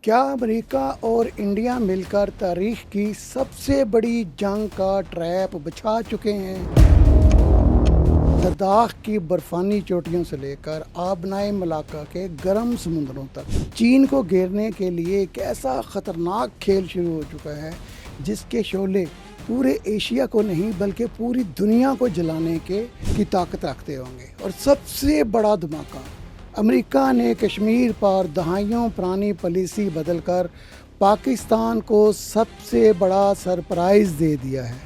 کیا امریکہ اور انڈیا مل کر تاریخ کی سب سے بڑی جنگ کا ٹریپ بچھا چکے ہیں؟ لداخ کی برفانی چوٹیوں سے لے کر آبنائے ملاقہ کے گرم سمندروں تک چین کو گھیرنے کے لیے ایک ایسا خطرناک کھیل شروع ہو چکا ہے جس کے شعلے پورے ایشیا کو نہیں بلکہ پوری دنیا کو جلانے کی طاقت رکھتے ہوں گے۔ اور سب سے بڑا دھماکہ، امریکہ نے کشمیر پر دہائیوں پرانی پالیسی بدل کر پاکستان کو سب سے بڑا سرپرائز دے دیا ہے۔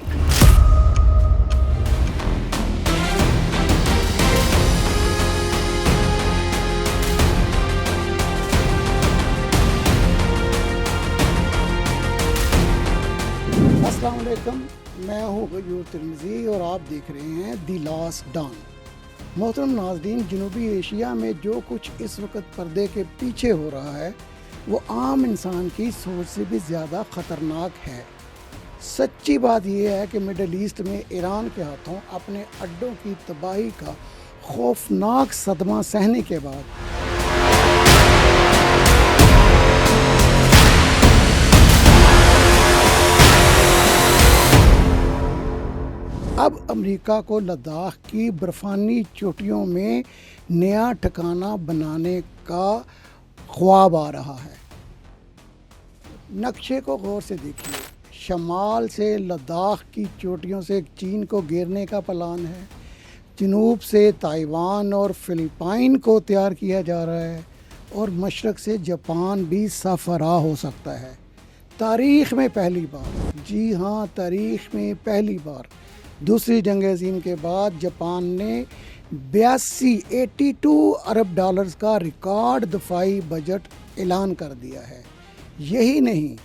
السلام علیکم، میں ہوں غیور ترمذی اور آپ دیکھ رہے ہیں دی لاسٹ ڈان۔ محترم ناظرین، جنوبی ایشیا میں جو کچھ اس وقت پردے کے پیچھے ہو رہا ہے وہ عام انسان کی سوچ سے بھی زیادہ خطرناک ہے۔ سچی بات یہ ہے کہ مڈل ایسٹ میں ایران کے ہاتھوں اپنے اڈوں کی تباہی کا خوفناک صدمہ سہنے کے بعد اب امریکہ کو لداخ کی برفانی چوٹیوں میں نیا ٹھکانہ بنانے کا خواب آ رہا ہے۔ نقشے کو غور سے دیکھیے، شمال سے لداخ کی چوٹیوں سے چین کو گھیرنے کا پلان ہے، جنوب سے تائیوان اور فلپائن کو تیار کیا جا رہا ہے، اور مشرق سے جاپان بھی صف راہ ہو سکتا ہے۔ تاریخ میں پہلی بار، جی ہاں تاریخ میں پہلی بار، دوسری جنگ عظیم کے بعد جاپان نے 82 ارب ڈالرز کا ریکارڈ دفاعی بجٹ اعلان کر دیا ہے۔ یہی نہیں،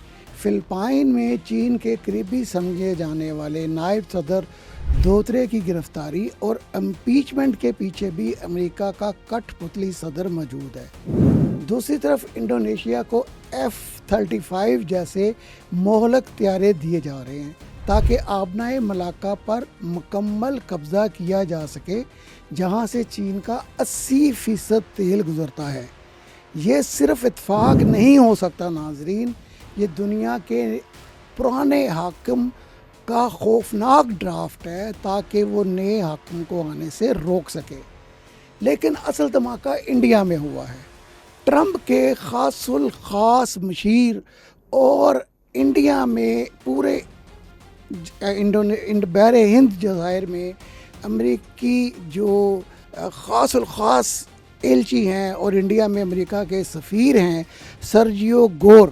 فلپائن میں چین کے قریبی سمجھے جانے والے نائب صدر دوترے کی گرفتاری اور امپیچمنٹ کے پیچھے بھی امریکہ کا کٹ پتلی صدر موجود ہے۔ دوسری طرف انڈونیشیا کو F-35 جیسے مہلک طیارے دیے جا رہے ہیں تاکہ آبنائے ملاقہ پر مکمل قبضہ کیا جا سکے، جہاں سے چین کا 80% تیل گزرتا ہے۔ یہ صرف اتفاق نہیں ہو سکتا ناظرین، یہ دنیا کے پرانے حاکم کا خوفناک ڈرافٹ ہے تاکہ وہ نئے حاکم کو آنے سے روک سکے۔ لیکن اصل دھماکہ انڈیا میں ہوا ہے۔ ٹرمپ کے خاص الخاص مشیر اور انڈیا میں پورے بحر ہند جزائر میں امریکی جو خاص الخاص ایلچی ہیں اور انڈیا میں امریکہ کے سفیر ہیں سرجیو گور،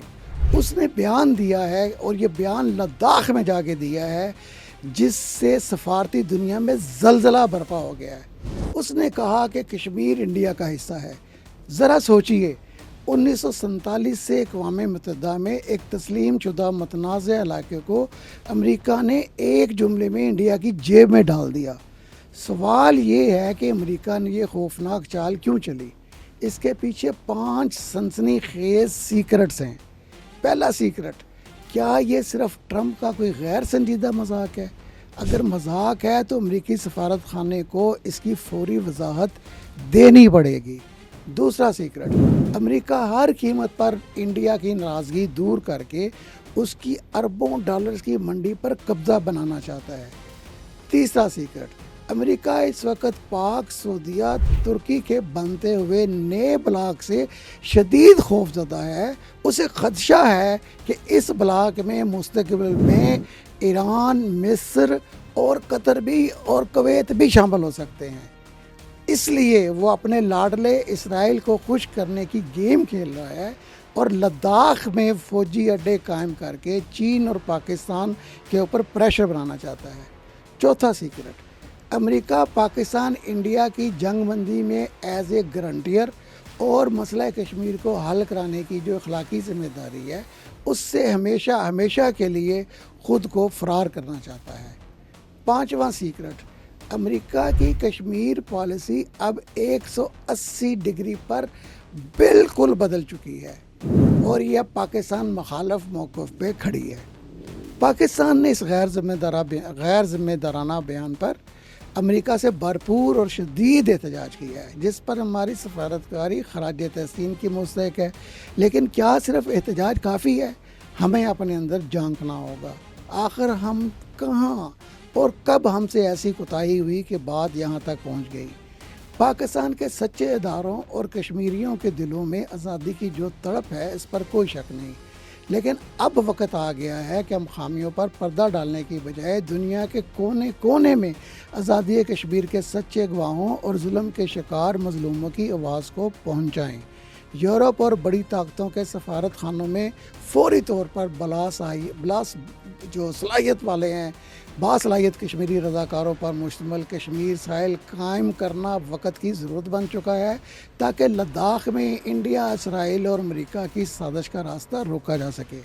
اس نے بیان دیا ہے، اور یہ بیان لداخ میں جا کے دیا ہے جس سے سفارتی دنیا میں زلزلہ برپا ہو گیا ہے۔ اس نے کہا کہ کشمیر انڈیا کا حصہ ہے۔ ذرا سوچئے، 1947 سے اقوام متحدہ میں ایک تسلیم شدہ متنازع علاقے کو امریکہ نے ایک جملے میں انڈیا کی جیب میں ڈال دیا۔ سوال یہ ہے کہ امریکہ نے یہ خوفناک چال کیوں چلی؟ اس کے پیچھے 5 سنسنی خیز سیکرٹس ہیں۔ پہلا سیکرٹ، کیا یہ صرف ٹرمپ کا کوئی غیر سنجیدہ مذاق ہے؟ اگر مذاق ہے تو امریکی سفارت خانے کو اس کی فوری وضاحت دینی پڑے گی۔ دوسرا سیکرٹ، امریکہ ہر قیمت پر انڈیا کی ناراضگی دور کر کے اس کی اربوں ڈالرز کی منڈی پر قبضہ بنانا چاہتا ہے۔ تیسرا سیکرٹ، امریکہ اس وقت پاک سعودیہ ترکی کے بنتے ہوئے نئے بلاک سے شدید خوف زدہ ہے۔ اسے خدشہ ہے کہ اس بلاک میں مستقبل میں ایران، مصر اور قطر بھی اور کویت بھی شامل ہو سکتے ہیں۔ اس لیے وہ اپنے لاڈلے اسرائیل کو خوش کرنے کی گیم کھیل رہا ہے اور لداخ میں فوجی اڈے قائم کر کے چین اور پاکستان کے اوپر پریشر بنانا چاہتا ہے۔ چوتھا سیکرٹ، امریکہ پاکستان انڈیا کی جنگ بندی میں ایز اے گرانٹیئر اور مسئلہ کشمیر کو حل کرانے کی جو اخلاقی ذمہ داری ہے اس سے ہمیشہ کے لیے خود کو فرار کرنا چاہتا ہے۔ پانچواں سیکرٹ، امریکہ کی کشمیر پالیسی اب 180 ڈگری پر بالکل بدل چکی ہے اور یہ اب پاکستان مخالف موقف پہ کھڑی ہے۔ پاکستان نے اس غیر ذمہ دارانہ بیان پر امریکہ سے بھرپور اور شدید احتجاج کیا ہے، جس پر ہماری سفارتکاری خراج تحسین کی مستحق ہے۔ لیکن کیا صرف احتجاج کافی ہے؟ ہمیں اپنے اندر جھانکنا ہوگا۔ آخر ہم کہاں اور کب ہم سے ایسی کوتاہی ہوئی کہ بات یہاں تک پہنچ گئی؟ پاکستان کے سچے اداروں اور کشمیریوں کے دلوں میں آزادی کی جو تڑپ ہے، اس پر کوئی شک نہیں، لیکن اب وقت آ گیا ہے کہ ہم خامیوں پر پردہ ڈالنے کی بجائے دنیا کے کونے کونے میں آزادی کشمیر کے سچے گواہوں اور ظلم کے شکار مظلوموں کی آواز کو پہنچائیں۔ یورپ اور بڑی طاقتوں کے سفارت خانوں میں فوری طور پر جو صلاحیت والے ہیں، باصلاحیت کشمیری رضاکاروں پر مشتمل کشمیر ساحل قائم کرنا وقت کی ضرورت بن چکا ہے، تاکہ لداخ میں انڈیا، اسرائیل اور امریکہ کی سازش کا راستہ روکا جا سکے۔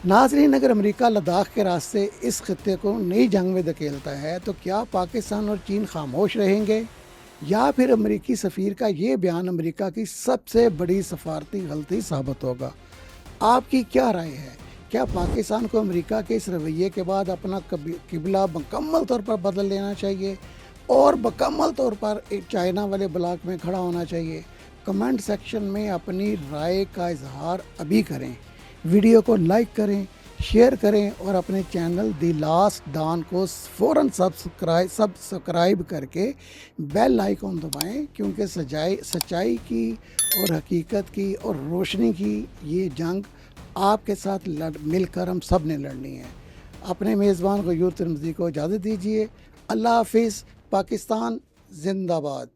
ناظرین، اگر امریکہ لداخ کے راستے اس خطے کو نئی جنگ میں دھکیلتا ہے تو کیا پاکستان اور چین خاموش رہیں گے؟ یا پھر امریکی سفیر کا یہ بیان امریکہ کی سب سے بڑی سفارتی غلطی ثابت ہوگا؟ آپ کی کیا رائے ہے؟ کیا پاکستان کو امریکہ کے اس رویے کے بعد اپنا قبلہ مکمل طور پر بدل لینا چاہیے اور مکمل طور پر چائنا والے بلاک میں کھڑا ہونا چاہیے؟ کمنٹ سیکشن میں اپنی رائے کا اظہار ابھی کریں، ویڈیو کو لائک کریں، شیئر کریں اور اپنے چینل دی لاسٹ ڈان کو فوراً سبسکرائب کر کے بیل آئیکن دبائیں، کیونکہ سچائی کی اور حقیقت کی اور روشنی کی یہ جنگ آپ کے ساتھ مل کر ہم سب نے لڑنی ہے۔ اپنے میزبان غیور ترمذی کو اجازت دیجیے۔ اللہ حافظ۔ پاکستان زندہ باد۔